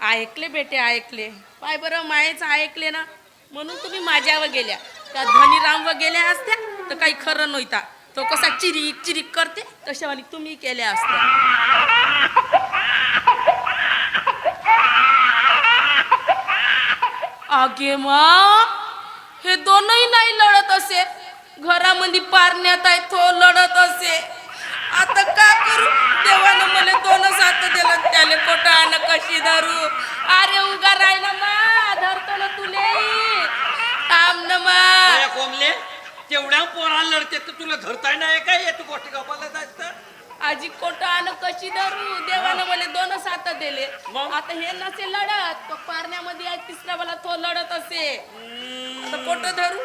ऐकले बेटे ऐकले. पाय बरं मायेचं ऐकले ना म्हणून तुम्ही माझ्यावर गेल्या. त्या धनीरामवर गेल्या असत्या तर काही खरं नव्हता. तो कसा चिरीक चिरीक करते तशावानी तुम्ही केल्या असत्या. आगे मा हे दोनही नाही लढत असे. घरामध्ये पारण्यात आहे तो लढत असे. आता का करू. देवानं मला 2 साथ दिलं त्याले कोटानं कशी धरू. अरे उगा राहिला मा धरतो ना तुले. थांब ना मा. कोंबले तेवढ्या पोरा लढते तर तुला धरताय नाही काय तू गोष्टी गपाला जायचं. आजी कोटानं कशी धरू. देवानं मला 2 साथ दिले. आता हे नसे लढत तो पारण्यामध्ये आहे तिसरा वाला तो लढत असे. आता कोट धरू.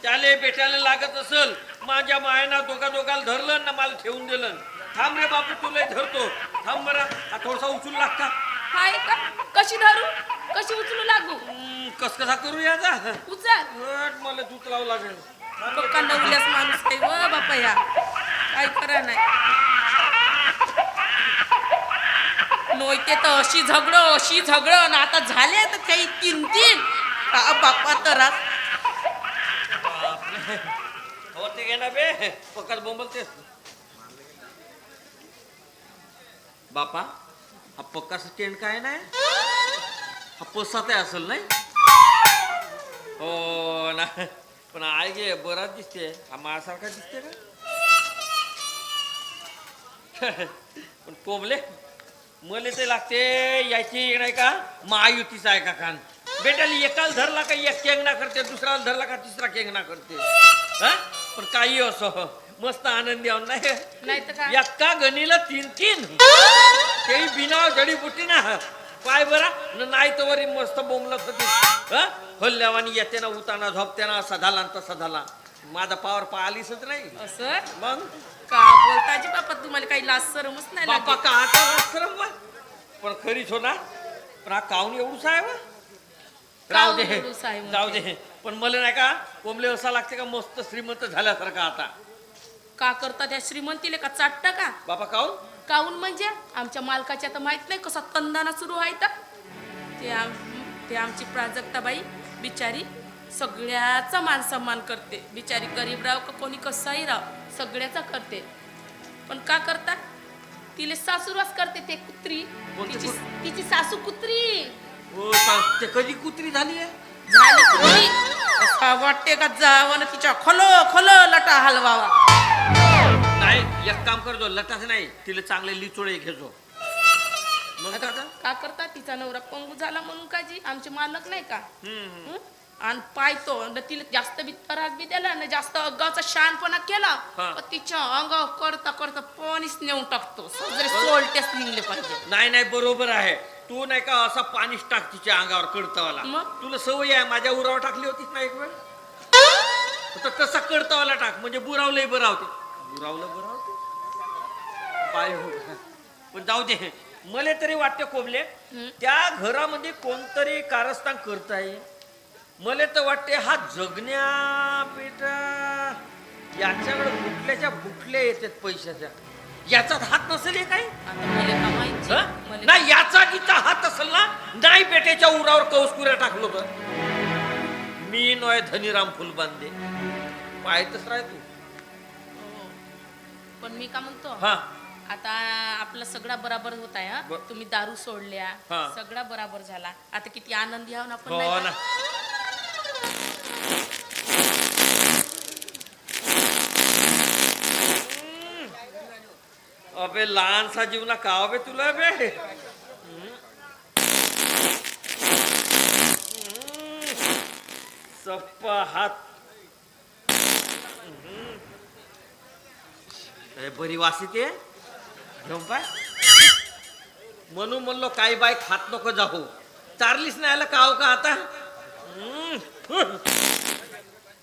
त्याले बेट्याला लागत असल. माझ्या मायना दोघाला धरलं ना मला ठेवून दिलं. थांब रे बापू तुला धरतो. थांब बरं थोडासा उचलू लागता. हाय का कशी धरू कशी उचलू लागू. कसा करू याचा उचल. मला दूध लावं लागेल. पक्का नवल्यास माणूस काही व बापा या काय करा नाही. नोयते तर अशी झगडं ना आता झाले तर काही 3 का बापा तर होते घे ना बे पक्कात बोंबलते. बापा हा पक्काचा टेंट काय नाही. हा पसात आहे असेल नाही. हो ना पण आहे गे बराच दिसते. हा माझ्यासारखा दिसते का. पण कोंबले मला ते लागते याची नाही का महायुतीचा आहे का कान. बेटाला एकाला धरला का एक केंगणा करते दुसऱ्याला धरला का तिसरा केंगणा करते. हा पण काही असो मस्त आनंदी आहोत नाही तर काय. एका गणीला 3 तेही बिना जडीबुटी ना. पाय बरा नाही तर वरी मस्त बोंबलत होती. हल्ल्यावानी येते ना उताना झोपते ना असा झाला तसा झाला. माझा पावर पाहिलीच नाही असं मग का बोलताजी बापा तुम्हाला काही लाज शरमच नाही बापा लागत. का आता पण खरीच हो ना. पण हा काऊन एवढूच आहे वा. राहू दे एवढूच आहे म्हणते. जाऊ दे. पण मला नाही का कोंबले असा लागते का मस्त श्रीमंत झाल्यासारखा आता. का करता त्या श्रीमंतीले का चाटता का. बापा काऊन काऊन म्हणजे आमच्या मालकाच्या तर माहित नाही कसा तंदाना सुरू आहे तर. ते आमची प्राजक्ताबाई बिचारी सगळ्याचा मान सन्मान करते. बिचारी गरीब राव का कोणी कसाही राव सगळ्याचा करते. पण का करता तिले सासूरवास करते ते कुत्री. तिची सासू कुत्री. हो ते कधी कुत्री झाली आहे. झाली कुत्री. असं वाटते का जावं ना तिच्या खलो लटा हलवावा. नाही एक काम करतो लटाच नाही तिला चांगले लिचोळे घेतो. मग का करता तिचा नवरा पंगू झाला म्हणून काजी आमचे मालक नाही का. आणि पायतो तिला जास्त बी त्रास बी दिला ना जास्त अगावचा शहाणपणा केला तिच्या अंगावर करता करता पाणीच नेऊन टाकतो. सगळे सोलटेच निघले पाहिजे. नाही बरोबर आहे. तू नाही का असा पाणीच टाक तिच्या अंगावर कडतावाला. मग तुला सवय आहे. माझ्या उरावर टाकली होतीस ना एक वेळ. तर तसा कडतावाला टाक म्हणजे बुरावलंही बरावते. बुरावलं बरावते पाय हो. पण जाऊ दे. मला तरी वाटते कोबले त्या घरामध्ये कोणतरी कारस्थान करताय. मला तर वाटते हा जगण्या बेटा याच्याकडे बुटल्याच्या बुटल्या येतात पैशाच्या. याचाच हात नसेल काही. नाही याचा जिचा हात असेल ना नाही बेट्याच्या उरावर कौसकुऱ्या टाकलो तर मी नोय धनीराम फुलबांदे पाहतच राह तू. पण मी का म्हणतो हा आता आपला सगळा बराबर होत आहे. तुम्ही दारू सोडल्या सगळा बराबर झाला. आता किती आनंदी आहो ना आपण. हो ना. अबे लहानसा जीवना का बे तुला बे. सप्पा हात बरी वास येते घेऊन पाय. म्हणून म्हणलो काही बाई खात नको जाऊ. चारलीच नाही आला काव का आता.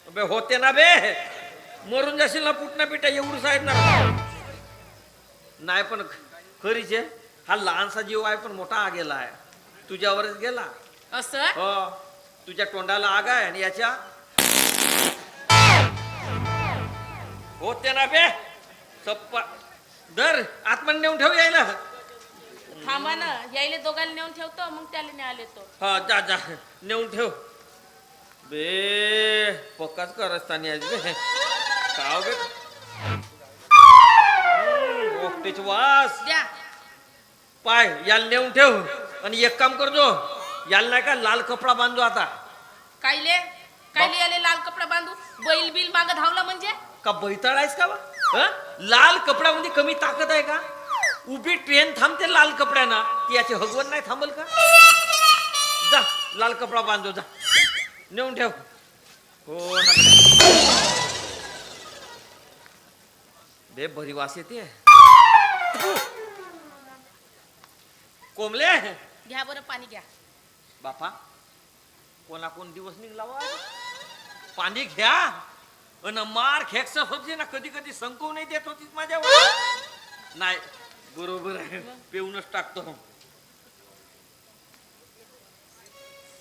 बे होते ना बे मरून जाशील ना पुटना पिठा एवढूच आहेत ना. नाही पण खरीच आहे. हा लहानसा जीव आहे पण मोठा आ गेला आहे. तुझ्यावरच गेला असं. हो तुझ्या तोंडाला आग आहे आणि याच्या होते ना बे सप्पा धर आत्मन नेऊन ठेव यायला. थांबा ना, यायले दोघांना नेऊन ठेवतो मग त्याला न्यायला तो. हा जा जा नेऊन ठेव बे पक्काच करस्तानी आज बे काव बे ओकटेच वास द्या. पाय याला नेऊन ठेव आणि एक काम करजो याला नाही का लाल कपडा बांधतो आता कायले कायले याले लाल कपडा बांधू? बैल बिल माग धावला म्हणजे? का बैताळ आहेस का बा हं? लाल कपड्यामध्ये कमी ताकद आहे का उभी ट्रेन थांबते लाल कपड्याना ती याची हगवण नाही थांबल का जा लाल कपडा बांधो जा नेऊन ठेव हो ना बे बरी वास येते कोंबले घ्या बरं पाणी घ्या. बापा कोणा कोण दिवस निघला वा पाणी घ्या अन मार खेकस होती ना कधी कधी संकू नाही देत होतीस माझ्यावर नाही बरोबर आहे पिऊनच टाकतो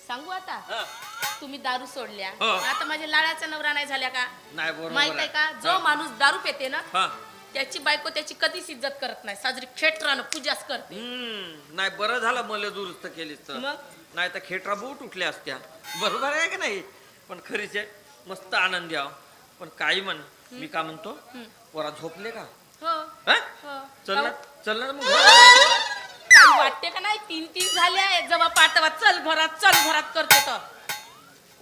सांगू आता हं. तुम्ही दारू सोडल्या हो. आता माझ्या लाडाचा नवरा नाही झाल्या का? नाही बरोबर माहित आहे का जो माणूस दारू पेते ना हा त्याची बायको त्याची कधीच इज्जत करत नाही, साजरी खेटरानं पूजाच करते. नाही बरं झालं मला दुरुस्त केलीस तर मग? नाही तर खेटरा बोट उठल्या असत्या बरोबर आहे की नाही पण खरीच आहे मस्त आनंद द्याव पण काही म्हण मी का म्हणतो पोरा झोपले का हो हं? हो. चल ना चल ना मग काही वाटते का नाही? 3-3 झाल्या जेव्हा पाठवा चल घरात करते तर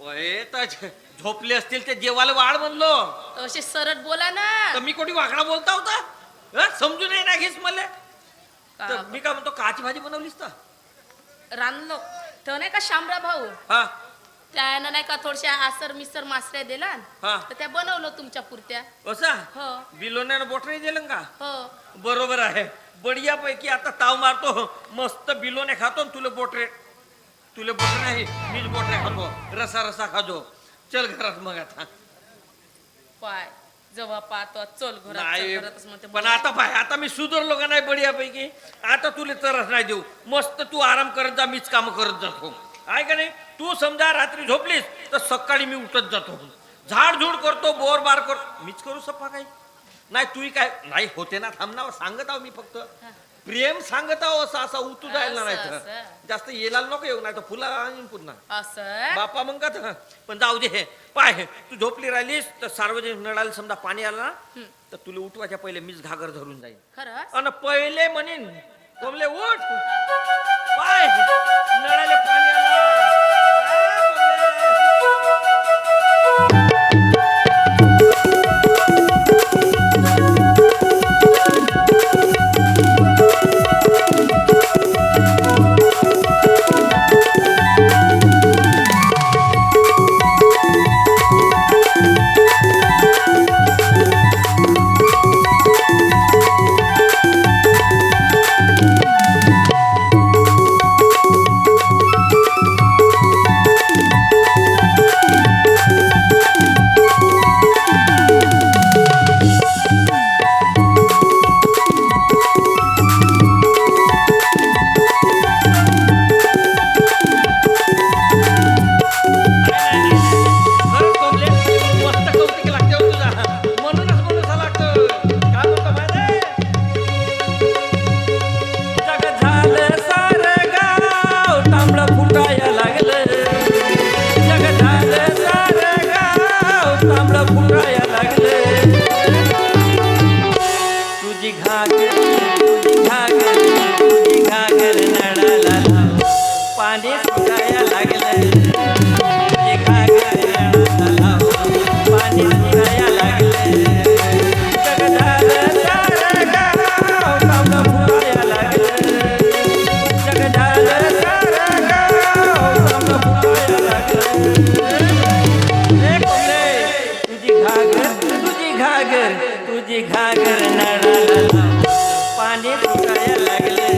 ओय, तर झोपले असतील ते जेवायला वाढ म्हणलो असे सरळ बोला ना. तर मी कोणी वाकडा बोलता होता हं? समजून नाही ना घेस मला का- तर मी काय म्हणतो काची भाजी बनवलीस तर रानलो तो नाही का शामराव भाऊ हा त्यानं नाही का थोडशा आसर मिसर मासऱ्या दिला हा. तर त्या बनवलं तुमच्या पुरत्या. असा हो बिलोण्यानं बोट नाही दिलं का हो बरोबर आहे बढिया पैकी आता ताव मारतो मस्त बिलोने खातो आणि तुला बोटरे नाही मीच बोटरे खातो रसा रसा खातो चल घरात मग आता पाय जेव्हा पाहतो चल नाही घरातच म्हणते पण आता पाय आता मी सुधारलो का नाही बढिया पैकी आता तुला तरच नाही देऊ मस्त तू आराम करत जा मीच काम करत जातो आहे का नाही तू समजा रात्री झोपलीस तर सकाळी मी उठत जातो झाडझूड करतो बोर बार करतो मीच करू सप्पा काही नाही तू काय नाही होते ना थांब ना सांगत आहो मी फक्त प्रेम सांगत आहो असं असं उतू जायला नाही तर असं. जास्त येला नको येऊ नाही तर फुला आणीन पुन्हा असं बापा मग का पण जाऊ दे पाय तू झोपली राहिलीस तर सार्वजनिक नळाला समजा पाणी आलं ना तर तुला उठवायच्या पहिले मीच घागर धरून जाईन खरंच आणि पहिले म्हणेन कोमले उठ पाय नळाले पाणी आलं तुझी घागर नळाला पाणी फुटायला लागले तुझी घागर नळाला पाणी फुटायला लागले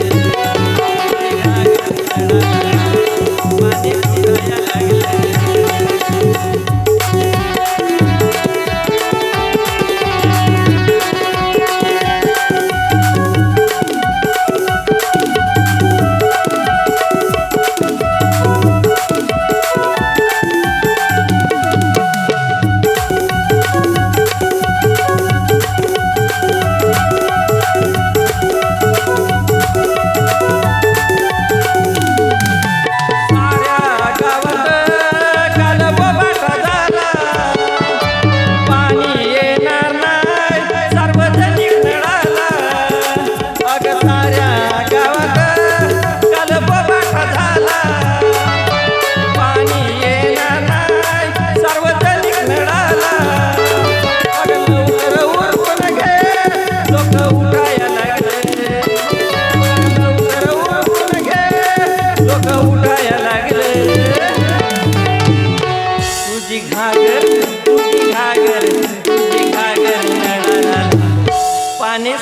उठाया लागले लवकर उठून घे लोक उठाया लागले तुझी घागर नळाला पाणी